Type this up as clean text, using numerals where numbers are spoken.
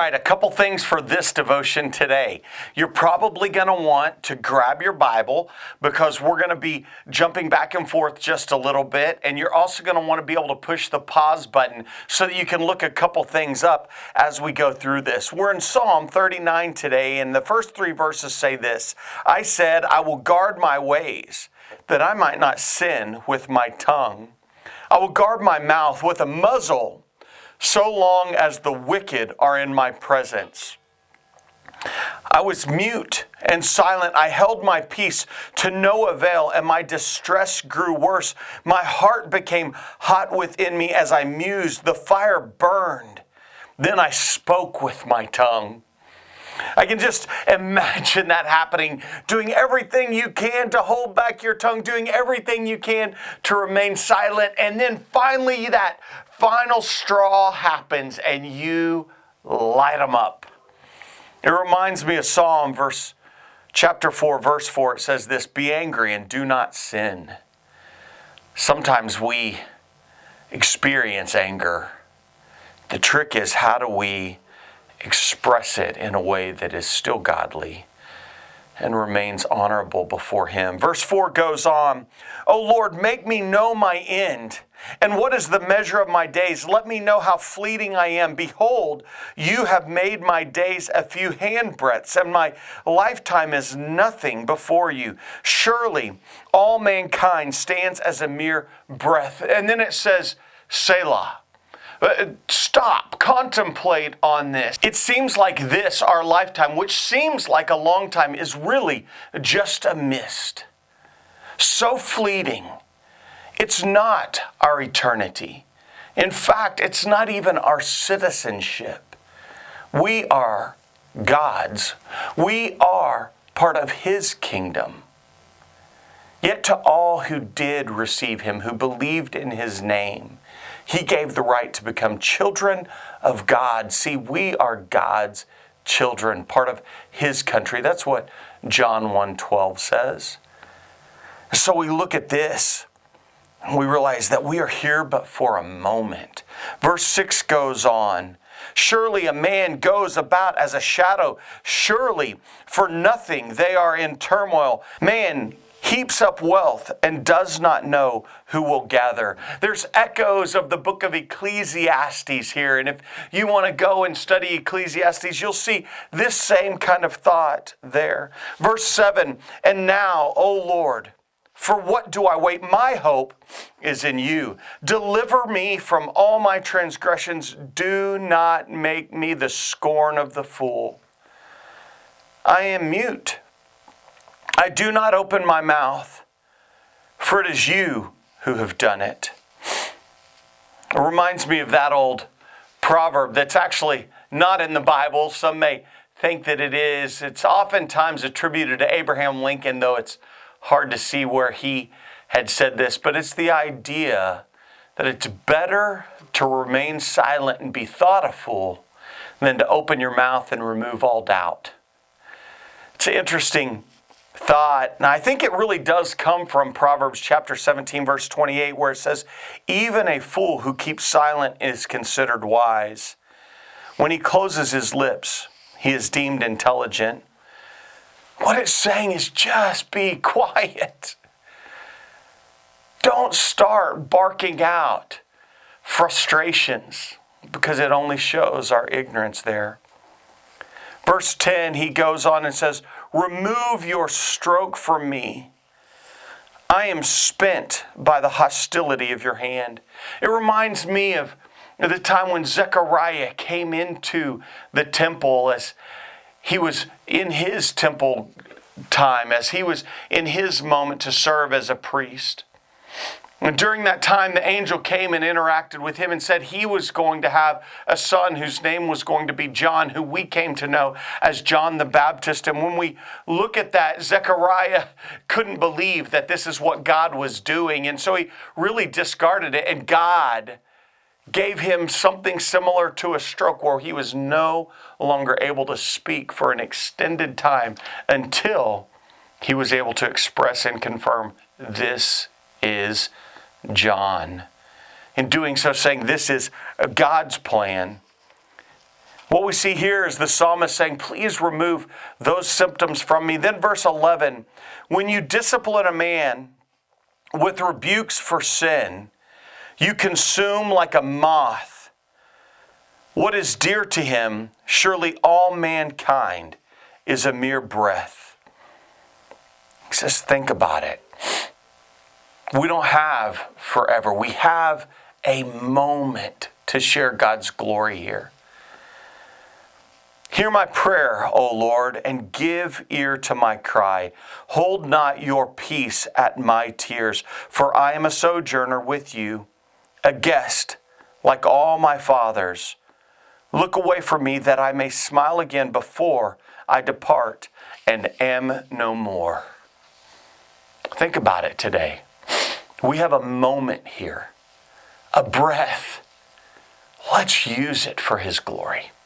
right, a couple things for this devotion today. You're probably going to want to grab your Bible because we're going to be jumping back and forth just a little bit. And you're also going to want to be able to push the pause button so that you can look a couple things up as we go through this. We're in Psalm 39 today, and the first three verses say this: I said, I will guard my ways, that I might not sin with my tongue. I will guard my mouth with a muzzle, so long as the wicked are in my presence. I was mute and silent. I held my peace to no avail, and my distress grew worse. My heart became hot within me as I mused. The fire burned. Then I spoke with my tongue. I can just imagine that happening, doing everything you can to hold back your tongue, doing everything you can to remain silent, and then finally that final straw happens and you light them up. It reminds me of Psalm chapter 4, verse 4. It says this: be angry and do not sin. Sometimes we experience anger. The trick is, how do we express it in a way that is still godly and remains honorable before Him? Verse 4 goes on, O Lord, make me know my end, and what is the measure of my days? Let me know how fleeting I am. Behold, you have made my days a few handbreadths, and my lifetime is nothing before you. Surely all mankind stands as a mere breath. And then it says, Selah. Stop, contemplate on this. It seems like this, our lifetime, which seems like a long time, is really just a mist. So fleeting. It's not our eternity. In fact, it's not even our citizenship. We are God's. We are part of His kingdom. Yet to all who did receive Him, who believed in His name, He gave the right to become children of God. See, we are God's children, part of His country. That's what John 1:12 says. So we look at this and we realize that we are here but for a moment. Verse 6 goes on, surely a man goes about as a shadow. Surely for nothing they are in turmoil. Man heaps up wealth and does not know who will gather. There's echoes of the book of Ecclesiastes here. And if you want to go and study Ecclesiastes, you'll see this same kind of thought there. Verse 7, and now, O Lord, for what do I wait? My hope is in you. Deliver me from all my transgressions. Do not make me the scorn of the fool. I am mute. I do not open my mouth, for it is you who have done it. It reminds me of that old proverb that's actually not in the Bible. Some may think that it is. It's oftentimes attributed to Abraham Lincoln, though it's hard to see where he had said this. But it's the idea that it's better to remain silent and be thought a fool than to open your mouth and remove all doubt. It's an interesting thought. And I think it really does come from Proverbs chapter 17, verse 28, where it says, even a fool who keeps silent is considered wise. When he closes his lips, he is deemed intelligent. What it's saying is just be quiet. Don't start barking out frustrations, because it only shows our ignorance there. Verse 10, he goes on and says, remove your stroke from me. I am spent by the hostility of your hand. It reminds me of the time when Zechariah came into the temple as he was in his temple time, as he was in his moment to serve as a priest. And during that time, the angel came and interacted with him and said he was going to have a son whose name was going to be John, who we came to know as John the Baptist. And when we look at that, Zechariah couldn't believe that this is what God was doing. And so he really discarded it. And God gave him something similar to a stroke, where he was no longer able to speak for an extended time until he was able to express and confirm, this is John. In doing so, saying this is God's plan. What we see here is the psalmist saying, please remove those symptoms from me. Then verse 11, when you discipline a man with rebukes for sin, you consume like a moth what is dear to him. Surely all mankind is a mere breath. Just think about it. We don't have forever. We have a moment to share God's glory here. Hear my prayer, O Lord, and give ear to my cry. Hold not your peace at my tears, for I am a sojourner with you, a guest like all my fathers. Look away from me that I may smile again before I depart and am no more. Think about it today. We have a moment here, a breath. Let's use it for His glory.